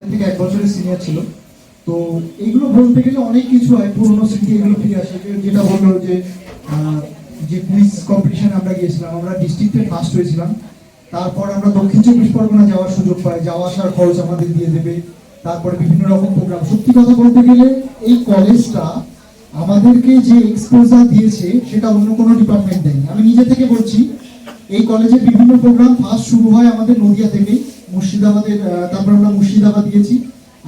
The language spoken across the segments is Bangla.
থেকে 1 বছরের সিনিয়র ছিল। তো এইগুলো বলতে গেলে অনেক কিছু হয়, পুরনো স্মৃতি এগুলো ফিরে আসে। যেটা বললো যে যে কুইজ কম্পিটিশনে আমরা গিয়েছিলাম, আমরা ডিস্ট্রিক্টে ফার্স্ট হয়েছিলাম। তারপর আমরা দক্ষিণ 24 পরগনা যাওয়ার সুযোগ পাই, যাওয়া আসার খরচ আমাদের দিয়ে দেবে। তারপরে বিভিন্ন রকম প্রোগ্রাম। সত্যি কথা বলতে গেলে এই কলেজটা আমাদেরকে যে এক্সপোজার দিয়েছে সেটা অন্য কোনো ডিপার্টমেন্ট দেয়নি। আমি নিজে থেকে বলছি, এই কলেজের বিভিন্ন প্রোগ্রাম ফার্স্ট শুরু হয় আমাদের নদিয়া থেকেই, মুর্শিদাবাদের। তারপর আমরা মুর্শিদাবাদ গিয়েছি,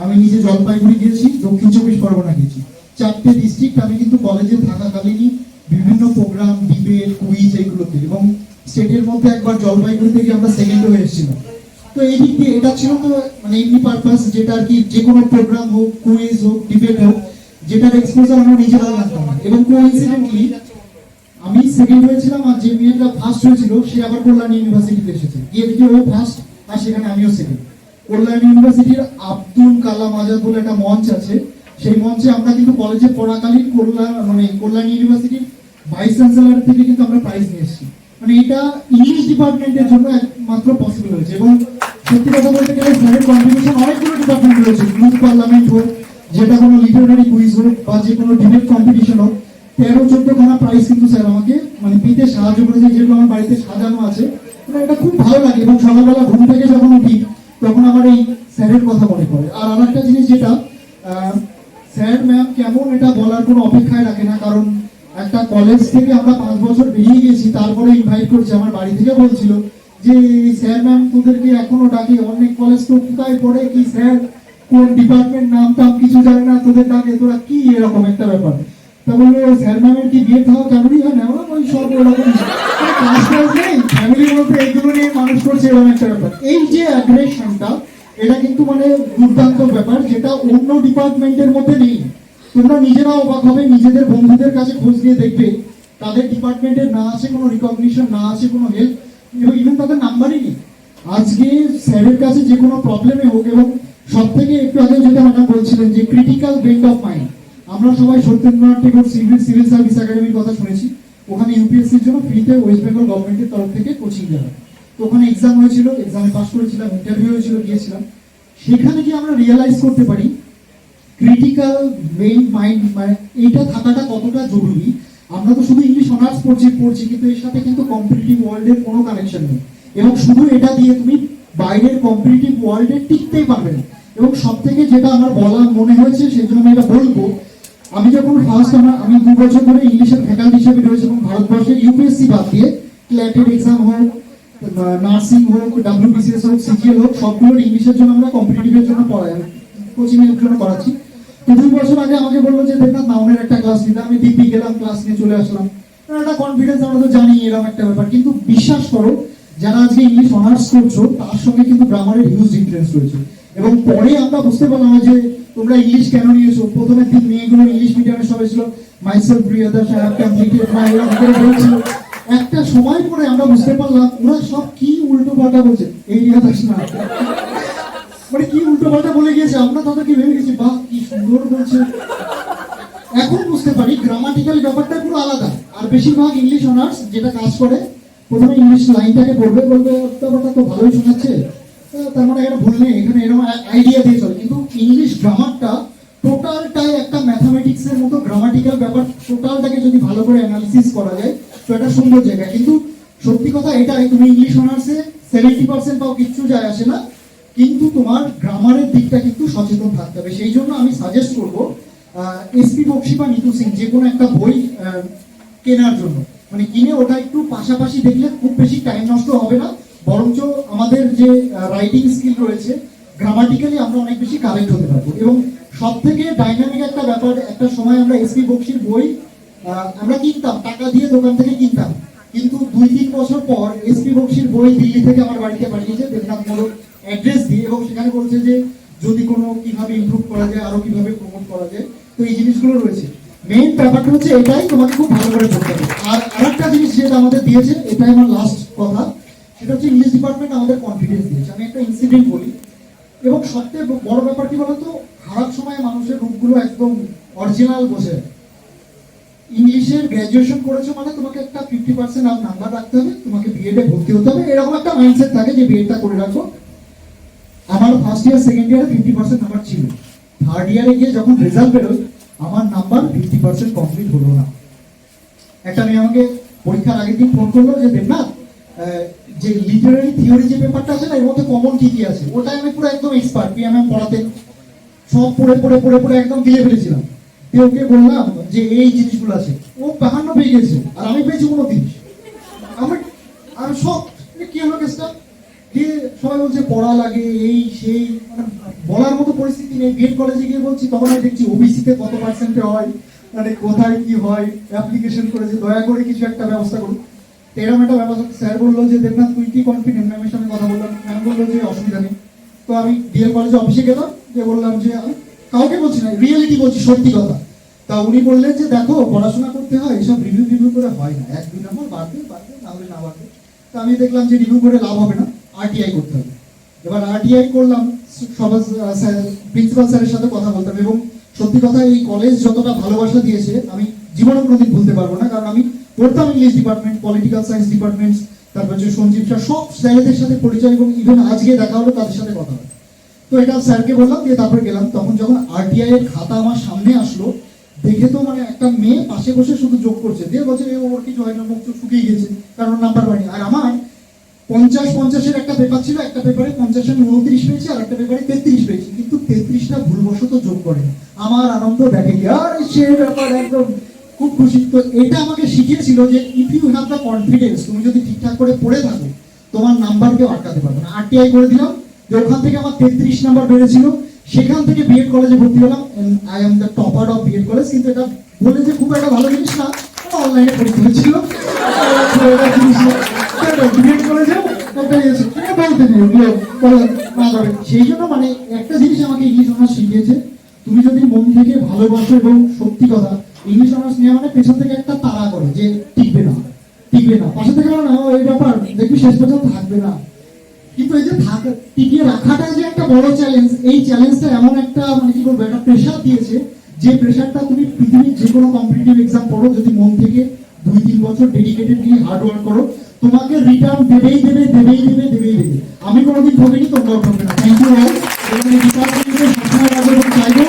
আমি নিজে জলপাইগুড়ি গিয়েছি, দক্ষিণ 24 পরগনা গিয়েছি। 4টে ডিস্ট্রিক্ট আমি কিন্তু কলেজে থাকাকালীনই বিভিন্ন প্রোগ্রাম, ডিবেট, কুইজ এইগুলোতে, এবং স্টেটের মধ্যে একবার জলপাইগুড়ি থেকে আমরা সেকেন্ড হয়ে এসেছিলাম। তো এই দিক দিয়ে এটা ছিল তো মানে এমনি পারপাস, যেটা আর কি যে কোনো প্রোগ্রাম হোক, কুইজ হোক, ডিবেট হোক, যেটার এক্সপোজার আমরা নিজেরা জানতাম। এবং কোইন্সিডেন্টলি আমি সেকেন্ড হয়েছিলাম, আর যে মেয়েটা ফার্স্ট হয়েছিল সে আবার কল্যাণ ইউনিভার্সিটিতে এসেছে, গিয়ে দেখি ও ফার্স্ট আর সেখানে আমিও সেকেন্ড। কল্যাণ ইউনিভার্সিটির আব্দুল কালাম আজাদ বলে একটা মঞ্চ আছে, সেই মঞ্চে আমরা কিন্তু কলেজে পড়াকালীন কল্যাণ ইউনিভার্সিটির ভাইস চ্যান্সেলর থেকে কিন্তু আমরা প্রাইজ নিয়ে এসেছি। মানে এটা ইংলিশ ডিপার্টমেন্টের জন্য একমাত্র পসিবল হয়েছে। এবং সত্যি কথা বলতে গেলে স্যারের কন্ট্রিবিউশন অনেকগুলো ডিপার্টমেন্ট রয়েছে, গ্রুপ পার্লামেন্ট হোক, যেটা কোনো লিটারারি কুইজ হোক, বা যে কোনো ডিবেট কম্পিটিশন হোক, 13-14খানা প্রাইজ কিন্তু স্যার আমাকে মানে পেতে সাহায্য করেছে, যেগুলো আমার বাড়িতে সাজানো আছে। মানে এটা খুব ভালো লাগে। এবং সকালবেলা ঘুম থেকে যখন উঠি তখন আমার এই স্যারের কথা মনে পড়ে। আর আরেকটা জিনিস যেটা, স্যার ম্যাম কেমন এটা বলার কোনো অপেক্ষায় রাখে না, কারণ একটা কলেজ থেকে আমরা 5 বছর বেরিয়ে গেছি, তারপরে ইনভাইট করছে। আমার বাড়ি থেকে বলছিল যে স্যার ম্যাম তোদেরকে এখনো ডাকে, অনেক কলেজ তো কোথায় পড়ে কি স্যার কোন ডিপার্টমেন্ট নাম টাম কিছু জানে না, তোদের ডাকে, তোরা কি এরকম একটা ব্যাপার। তা বললো স্যার ম্যামের কি বিয়ে খাওয়া জরুরি হয় না, ওই সব ওরকম ফ্যামিলির মধ্যে এইগুলো নিয়ে মানুষ করছে, এরকম একটা ব্যাপার। এই যে অ্যাগ্রেশনটা, এটা কিন্তু মানে দুর্দান্ত ব্যাপার, যেটা অন্য ডিপার্টমেন্টের মধ্যে নেই। তোমরা নিজেরা অবাক হবে, নিজেদের বন্ধুদের কাছে খোঁজ নিয়ে দেখবে তাদের ডিপার্টমেন্টের না আছে কোনো রিকগনিশন, না আছে কোনো হেল্প, এবং ইভেন তাদের নাম্বারই নেই। আজকে স্যারের কাছে যে কোনো প্রবলেমে হোক, এবং সব থেকে একটু আগে যেটা ম্যাডাম বলছিলেন যে ক্রিটিক্যাল বেন্ড অফ মাইন্ড, আমরা সবাই সত্যেন্দ্রনাথ ঠাকুর সিভিল সার্ভিস একাডেমির কথা শুনেছি। ওখানে ইউপিএসসির জন্য ফ্রিতে ওয়েস্ট বেঙ্গল গভর্নমেন্টের তরফ থেকে কোচিং দেওয়া। তো ওখানে এক্সাম হয়েছিল, এক্সামে পাস করেছিলাম, ইন্টারভিউ হয়েছিল, গিয়েছিলাম। সেখানে গিয়ে আমরা রিয়েলাইজ করতে পারি ক্রিটিক্যাল মাইন্ড মানে এইটা থাকাটা কতটা জরুরি। আমরা তো শুধু ইংলিশ অনার্স পড়ছি, কিন্তু এর সাথে কিন্তু কম্পিটিটিভ ওয়ার্ল্ডের কোনো কানেকশন নেই। এবং শুধু এটা দিয়ে তুমি বাইরের কম্পিটিটিভ ওয়ার্ল্ডে টিকতেই পারবে না। এবং সব থেকে যেটা আমার বলা মনে হয়েছে, সেই জন্য আমি এটা বলবো, আমি যখন ফার্স্ট আমি 2 বছর ধরে ইংলিশের ফ্যাকাল্টি হিসেবে রয়েছে, এবং ভারতবর্ষের ইউপিএসসি বাদ দিয়ে ক্ল্যাটেড এক্সাম হোক, নার্সিং হোক, ডাব্লিউবিসিএস হোক, সিজিএল হোক, সবগুলোর ইংলিশের জন্য আমরা কম্পিটিটিভের জন্য পড়াই, কোচিং এর জন্য করাচ্ছি। তো 2 বছর আগে আমাকে বললো যে দেবনাথ নাউনের একটা ক্লাস নিতে, আমি দিব্যি গেলাম, ক্লাস নিয়ে চলে আসলাম। একটা কনফিডেন্স, আমরা তো জানি এরকম একটা ব্যাপার। কিন্তু বিশ্বাস করো, যারা আজকে ইংলিশ অনার্স করছো তার সঙ্গে কিন্তু গ্রামারের হিউজ ডিফারেন্স রয়েছে। এবং পরে আমরা বুঝতে পারলাম যে তোমরা ইংলিশ কেন নিয়েছো। প্রথমে দিন মেয়েগুলো ইংলিশ মিডিয়ামে সবাই ছিল, myself brothers I have completed my বলছিল। একটা সময় পরে আমরা বুঝতে পারলাম ওরা সব কি উল্টো পাল্টা বলছে, এই রিয়াদার্স না মানে কি উল্টো পাল্টা বলে গিয়েছে। আমরা তাদেরকে ভেবে গেছি বাহ কি সুন্দর বলছে। এখন বুঝতে পারি গ্রামাটিক্যাল ব্যাপারটা পুরো আলাদা। আর বেশিরভাগ ইংলিশ অনার্স যেটা কাজ করে, প্রথমে ইংলিশ লাইনটাকে পড়বে, বলবে ব্যাপারটা তো ভালোই শোনাচ্ছে, তার মানে এটা ভুল নেই, এখানে এরকম আইডিয়া দিয়ে চলে। কিন্তু ইংলিশ গ্রামারটা টোটালটাই একটা ম্যাথামেটিক্সের মতো গ্রামাটিক্যাল ব্যাপার, টোটালটাকে যদি ভালো করে অ্যানালিসিস করা যায় তো এটা সুন্দর জায়গা। কিন্তু সত্যি কথা এটাই, তুমি ইংলিশ অনার্সে 70% পাও, কিচ্ছু যায় আসে না, কিন্তু তোমার গ্রামারের দিকটা কিন্তু সচেতন থাকতে হবে। সেই জন্য আমি সাজেস্ট করবো এসপি বক্সি বা নিতু সিং যে কোনো একটা বই কেনার জন্য, মানে কিনে ওটা একটু পাশাপাশি দেখলে খুব বেশি টাইম নষ্ট হবে না, বরঞ্চ আমাদের যে রাইটিং স্কিল রয়েছে, গ্রামাটিক্যালি আমরা অনেক বেশি কারেক্ট হতে পারবো। এবং সব থেকে ডাইনামিক একটা ব্যাপার, একটা সময় আমরা এসপি বক্সির বই আমরা কিনতাম, টাকা দিয়ে দোকান থেকে কিনতাম, কিন্তু 2-3 বছর পর এসপি বক্সির বই দিল্লি থেকে আমার বাড়িতে পাঠিয়েছে দেবনাথ মোড়ক অ্যাড্রেস দিয়ে, এবং সেখানে বলছে যে যদি কোনো কিভাবে ইমপ্রুভ করা যায়, আরো কিভাবে প্রমোট করা যায়। তো এই জিনিসগুলো রয়েছে। মেইন ব্যাপারটা হচ্ছে এটাই, তোমাকে খুব ভালো করে পড়তে হবে। আর আরেকটা জিনিস যেটা আমাদের দিয়েছে, এটাই আমার লাস্ট কথা, সেটা হচ্ছে ইংলিশ ডিপার্টমেন্ট আমাদের কনফিডেন্স দিয়েছে। আমি একটা ইনসিডেন্ট বলি। এবং সবথেকে বড় ব্যাপার কি বলতো, খারাপ সময় মানুষের রূপগুলো একদম অরিজিনাল বসে। ইংলিশের গ্র্যাজুয়েশন করেছো মানে তোমাকে একটা 50% নাম্বার রাখতে হবে, তোমাকে বিএডে ভর্তি হতে হবে, এরকম একটা মাইন্ডসেট থাকে যে বিএডটা করে রাখো। আমার ফার্স্ট ফার্স্ট ইয়ার সেকেন্ড ইয়ারে 50% নাম্বার ছিল, থার্ড ইয়ারে গিয়ে যখন রেজাল্ট বেরোয় আমার নাম্বার 50% কমপ্লিট হলো না। একটা মেয়ে আমাকে পরীক্ষার আগের দিন ফোন করলো যে দেবনাথ, যে লিটারারি থিওরি যে পেপারটা আছে না, এর মধ্যে কমন কি কি আছে, ওটা আমি পুরো একদম এক্সপার্ট, পিএমএম পড়াতে সব পড়ে পড়ে পড়ে পড়ে একদম গিলে ফেলেছিলাম। দিয়ে ওকে বললাম যে এই জিনিসগুলো আছে, ও 52 পেয়ে গেছে আর আমি পেয়েছি 29। আমি সব কি হলো কেসটা, দিয়ে সবাই বলছে পড়া লাগে এই সেই, মানে বলার মতো পরিস্থিতি নেই। বিএড কলেজে গিয়ে বলছি, তখন আমি দেখছি ওবিসিতে কত পার্সেন্টে হয়, মানে কোথায় কি হয়, অ্যাপ্লিকেশন করেছে, দয়া করে কিছু একটা ব্যবস্থা করুন। এরকম একটা ব্যবস্থা। স্যার বললো যে দেবনাথ তুই কি কনফিডেন্ট, ম্যামের সঙ্গে কথা বললাম, ম্যাম বললো যে অসুবিধা নেই। তো আমি ডিএল কলেজে অফিসে গেলাম, যে বললাম যে আমি কাউকে বলছি না, রিয়েলিটি বলছি, সত্যি কথা। তা উনি বললেন যে দেখো পড়াশোনা করতে হয়, এসব রিভিউ করে হয় না, 1-2 নম্বর বাড়বে বাড়বে, না হলে না বাড়বে। তো আমি দেখলাম যে রিভিউ করে লাভ হবে না, আরটিআই করতে হবে। এবার আরটিআই করলাম, সবার প্রিন্সিপাল স্যারের সাথে কথা বলতাম, এবং সত্যি কথা এই কলেজ যতটা ভালোবাসা দিয়েছে আমি জীবনে কোনোদিন ভুলতে পারবো না। কারণ আমি পড়তাম English department, political science department, তারপর যে সঞ্জীব স্যার, সব স্যারদের সাথে পরিচয়, এবং ইভেন আজকে দেখা হলো তাদের সাথে কথা হয়। তো এটা স্যারকে বললাম, দিয়ে তারপরে গেলাম। তখন যখন আরটিআই এর খাতা আমার সামনে আসলো, দেখে তো মানে একটা মেয়ে পাশে বসে শুধু যোগ করছে, দিয়ে বলছে ওর কিছু হয় না, মুখ চোখ শুকিয়ে গেছে, কারণ নাম্বার পাইনি। আর আমার 50-50-এর একটা পেপার ছিল, একটা পেপারে 50 আমি 29 পেয়েছি, আর একটা পেপারে 33 পেয়েছি, কিন্তু 33টা ভুলবশত যোগ করে। আমার আনন্দ দেখে কি আর সে ব্যাপার, একদম খুব খুশি। তো এটা আমাকে শিখিয়েছিল যে if you have the confidence, তুমি যদি ঠিকঠাক করে পড়ে থাকো তোমার নাম্বারকে আটকাতে পারবে না। আরটিআই করে দিলাম, যে ওখান থেকে আমার 33 নাম্বার বেড়েছিল, সেখান থেকে বিএড কলেজে ভর্তি হলাম। I am the topper of BEd college. কিন্তু এটা বলে যে খুব একটা ভালো জিনিস না, অনলাইনে পরীক্ষা হয়েছিল বিএড কলেজে সেই জন্য মানে একটা জিনিস আমাকে ইংলিশ অনার্স শিখিয়েছে, তুমি যদি মন থেকে ভালোবাসো, এবং সত্যি কথা ইংলিশ অনার্স নেওয়া মানে পেছন থেকে একটা তাড়া করে যে টিকবে না টিকবে না, পাশে থেকে না এই ব্যাপার দেখবি শেষ পর্যন্ত থাকবে না। কিন্তু এই যে টিকিয়ে রাখাটা যে একটা বড় চ্যালেঞ্জ, এই চ্যালেঞ্জটা এমন একটা মানে কি বলবো, একটা প্রেশার দিয়েছে, যে প্রেশারটা তুমি পৃথিবীর যে কোনো কম্পিটিটিভ এক্সাম পড়ো, যদি মন থেকে 2-3 বছর ডেডিকেটেডলি হার্ড ওয়ার্ক করো, তোমাকে রিটার্ন দেবেই দেবে দেবেই দেবে দেবেই দেবে। আমি কোনোদিন ঠকিনি, তোমরাও ঠকবে না। Thank you all. ডিপার্টমেন্টে সবসময় রাখবো এবং চাইবো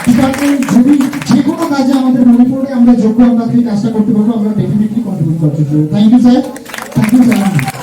ডিপার্টমেন্ট যদি যে কোনো কাজে আমাদের মনে পড়ে আমরা যোগ্য, আমরা কাজটা করতে পারবো, আমরা ডেফিনেটলি কন্ট্রিবিউট করতে পারবো। Thank you sir, thank you sir.